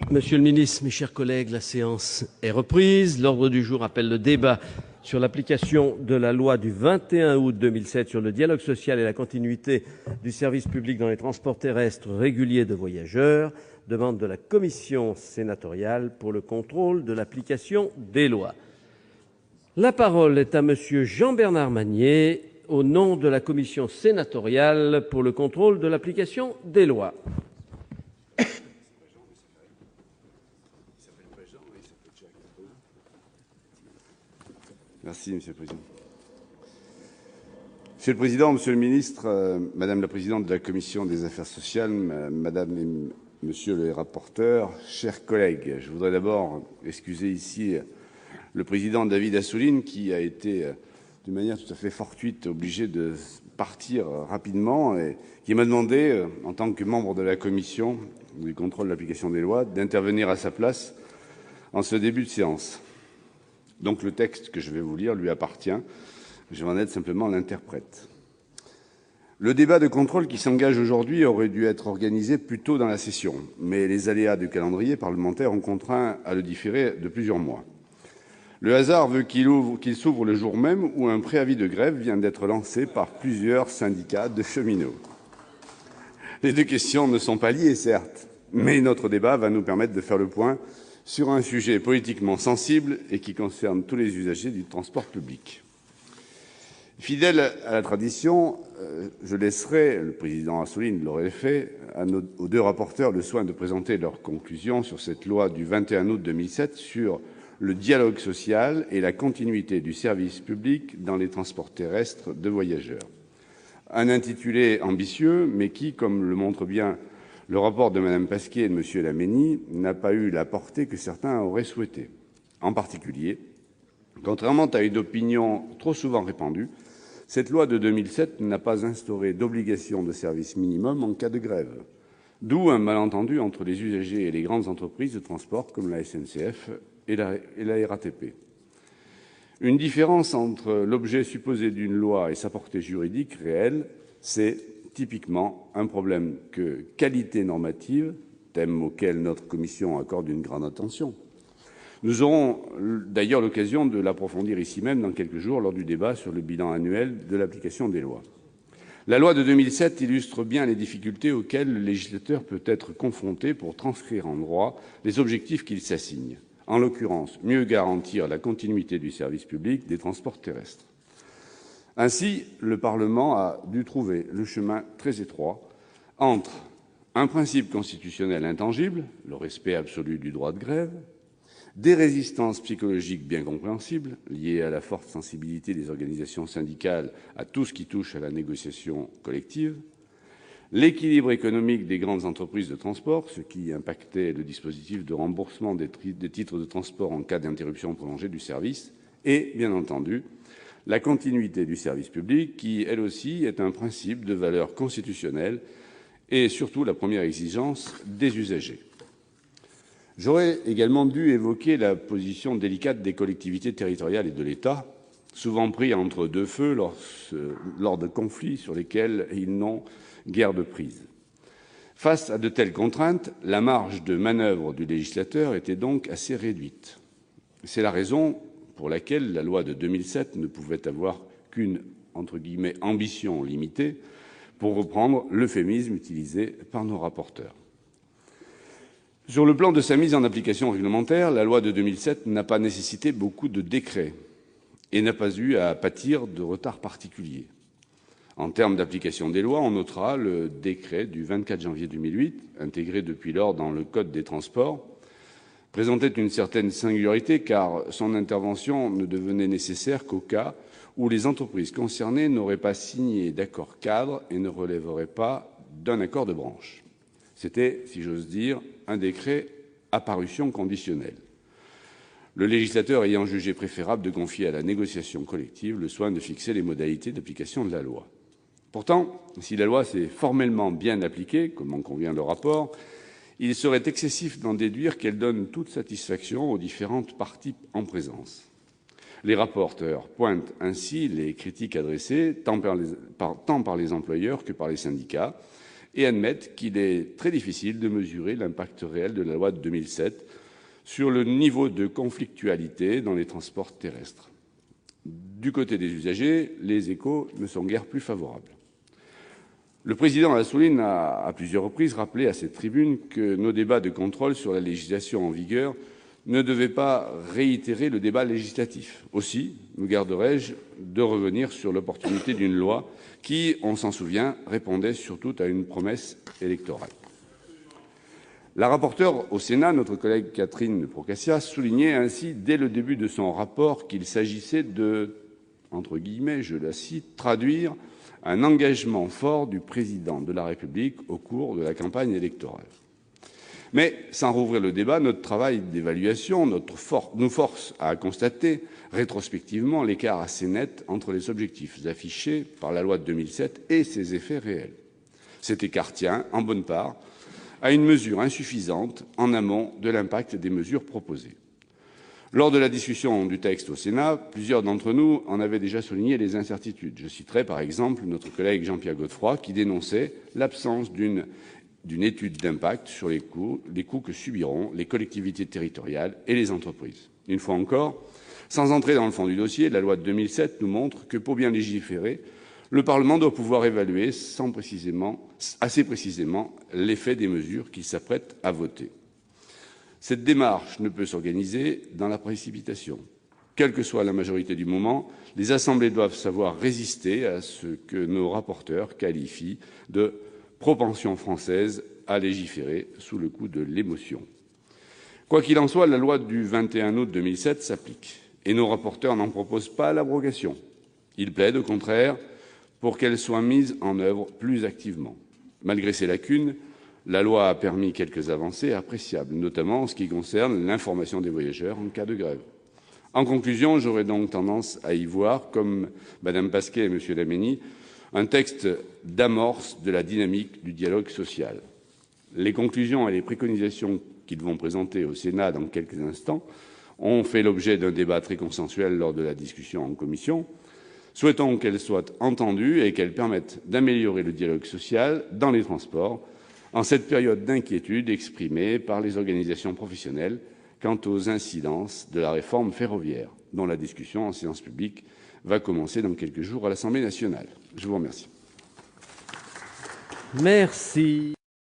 Monsieur le ministre, mes chers collègues, la séance est reprise. L'ordre du jour appelle le débat sur l'application de la loi du 21 août 2007 sur le dialogue social et la continuité du service public dans les transports terrestres réguliers de voyageurs. Demande de la commission sénatoriale pour le contrôle de l'application des lois. La parole est à monsieur Jean-Bernard Magnier, au nom de la commission sénatoriale pour le contrôle de l'application des lois. Merci, Monsieur le Président. Monsieur le Président, Monsieur le Ministre, Madame la Présidente de la Commission des Affaires sociales, Madame et Monsieur les rapporteurs, chers collègues, je voudrais d'abord excuser ici le Président David Assouline qui a été, d'une manière tout à fait fortuite, obligé de partir rapidement et qui m'a demandé, en tant que membre de la Commission du contrôle de l'application des lois, d'intervenir à sa place en ce début de séance. Donc le texte que je vais vous lire lui appartient. Je vais en être simplement l'interprète. Le débat de contrôle qui s'engage aujourd'hui aurait dû être organisé plus tôt dans la session, mais les aléas du calendrier parlementaire ont contraint à le différer de plusieurs mois. Le hasard veut qu'il s'ouvre le jour même où un préavis de grève vient d'être lancé par plusieurs syndicats de cheminots. Les deux questions ne sont pas liées, certes, mais notre débat va nous permettre de faire le point sur un sujet politiquement sensible et qui concerne tous les usagers du transport public. Fidèle à la tradition, je laisserai, le président Assouline l'aurait fait, aux deux rapporteurs le soin de présenter leurs conclusions sur cette loi du 21 août 2007 sur le dialogue social et la continuité du service public dans les transports terrestres de voyageurs. Un intitulé ambitieux, mais qui, comme le montre bien le rapport de Mme Pasquier et de M. Laménie, n'a pas eu la portée que certains auraient souhaité. En particulier, contrairement à une opinion trop souvent répandue, cette loi de 2007 n'a pas instauré d'obligation de service minimum en cas de grève, d'où un malentendu entre les usagers et les grandes entreprises de transport comme la SNCF et la RATP. Une différence entre l'objet supposé d'une loi et sa portée juridique réelle, c'est typiquement un problème de qualité normative, thème auquel notre commission accorde une grande attention. Nous aurons d'ailleurs l'occasion de l'approfondir ici même dans quelques jours lors du débat sur le bilan annuel de l'application des lois. La loi de 2007 illustre bien les difficultés auxquelles le législateur peut être confronté pour transcrire en droit les objectifs qu'il s'assigne, en l'occurrence mieux garantir la continuité du service public des transports terrestres. Ainsi, le Parlement a dû trouver le chemin très étroit entre un principe constitutionnel intangible, le respect absolu du droit de grève, des résistances psychologiques bien compréhensibles, liées à la forte sensibilité des organisations syndicales à tout ce qui touche à la négociation collective, l'équilibre économique des grandes entreprises de transport, ce qui impactait le dispositif de remboursement des titres de transport en cas d'interruption prolongée du service, et, bien entendu, la continuité du service public, qui, elle aussi, est un principe de valeur constitutionnelle et, surtout, la première exigence des usagers. J'aurais également dû évoquer la position délicate des collectivités territoriales et de l'État, souvent pris entre deux feux lors de conflits sur lesquels ils n'ont guère de prise. Face à de telles contraintes, la marge de manœuvre du législateur était donc assez réduite. C'est la raison pour laquelle la loi de 2007 ne pouvait avoir qu'une « ambition limitée », pour reprendre l'euphémisme utilisé par nos rapporteurs. Sur le plan de sa mise en application réglementaire, la loi de 2007 n'a pas nécessité beaucoup de décrets et n'a pas eu à pâtir de retard particulier. En termes d'application des lois, on notera le décret du 24 janvier 2008, intégré depuis lors dans le Code des transports, présentait une certaine singularité car son intervention ne devenait nécessaire qu'au cas où les entreprises concernées n'auraient pas signé d'accord cadre et ne relèveraient pas d'un accord de branche. C'était, si j'ose dire, un décret à parution conditionnelle, le législateur ayant jugé préférable de confier à la négociation collective le soin de fixer les modalités d'application de la loi. Pourtant, si la loi s'est formellement bien appliquée, comme en convient le rapport, il serait excessif d'en déduire qu'elle donne toute satisfaction aux différentes parties en présence. Les rapporteurs pointent ainsi les critiques adressées tant par les employeurs que par les syndicats et admettent qu'il est très difficile de mesurer l'impact réel de la loi de 2007 sur le niveau de conflictualité dans les transports terrestres. Du côté des usagers, les échos ne sont guère plus favorables. Le président Assouline a à plusieurs reprises rappelé à cette tribune que nos débats de contrôle sur la législation en vigueur ne devaient pas réitérer le débat législatif. Aussi, me garderai-je de revenir sur l'opportunité d'une loi qui, on s'en souvient, répondait surtout à une promesse électorale. La rapporteure au Sénat, notre collègue Catherine Procaccia, soulignait ainsi dès le début de son rapport qu'il s'agissait de, entre guillemets, je la cite, « traduire un engagement fort du président de la République au cours de la campagne électorale ». Mais, sans rouvrir le débat, notre travail d'évaluation nous force à constater rétrospectivement l'écart assez net entre les objectifs affichés par la loi de 2007 et ses effets réels. Cet écart tient, en bonne part, à une mesure insuffisante en amont de l'impact des mesures proposées. Lors de la discussion du texte au Sénat, plusieurs d'entre nous en avaient déjà souligné les incertitudes. Je citerai par exemple notre collègue Jean-Pierre Godefroy qui dénonçait l'absence d'une étude d'impact sur les coûts que subiront les collectivités territoriales et les entreprises. Une fois encore, sans entrer dans le fond du dossier, la loi de 2007 nous montre que pour bien légiférer, le Parlement doit pouvoir évaluer assez précisément l'effet des mesures qu'il s'apprête à voter. Cette démarche ne peut s'organiser dans la précipitation. Quelle que soit la majorité du moment, les assemblées doivent savoir résister à ce que nos rapporteurs qualifient de propension française à légiférer sous le coup de l'émotion. Quoi qu'il en soit, la loi du 21 août 2007 s'applique et nos rapporteurs n'en proposent pas l'abrogation. Ils plaident, au contraire, pour qu'elle soit mise en œuvre plus activement. Malgré ces lacunes, la loi a permis quelques avancées appréciables, notamment en ce qui concerne l'information des voyageurs en cas de grève. En conclusion, j'aurais donc tendance à y voir, comme Mme Pasquet et M. Laménie, un texte d'amorce de la dynamique du dialogue social. Les conclusions et les préconisations qu'ils vont présenter au Sénat dans quelques instants ont fait l'objet d'un débat très consensuel lors de la discussion en commission. Souhaitons qu'elles soient entendues et qu'elles permettent d'améliorer le dialogue social dans les transports en cette période d'inquiétude exprimée par les organisations professionnelles quant aux incidences de la réforme ferroviaire, dont la discussion en séance publique va commencer dans quelques jours à l'Assemblée nationale. Je vous remercie. Merci.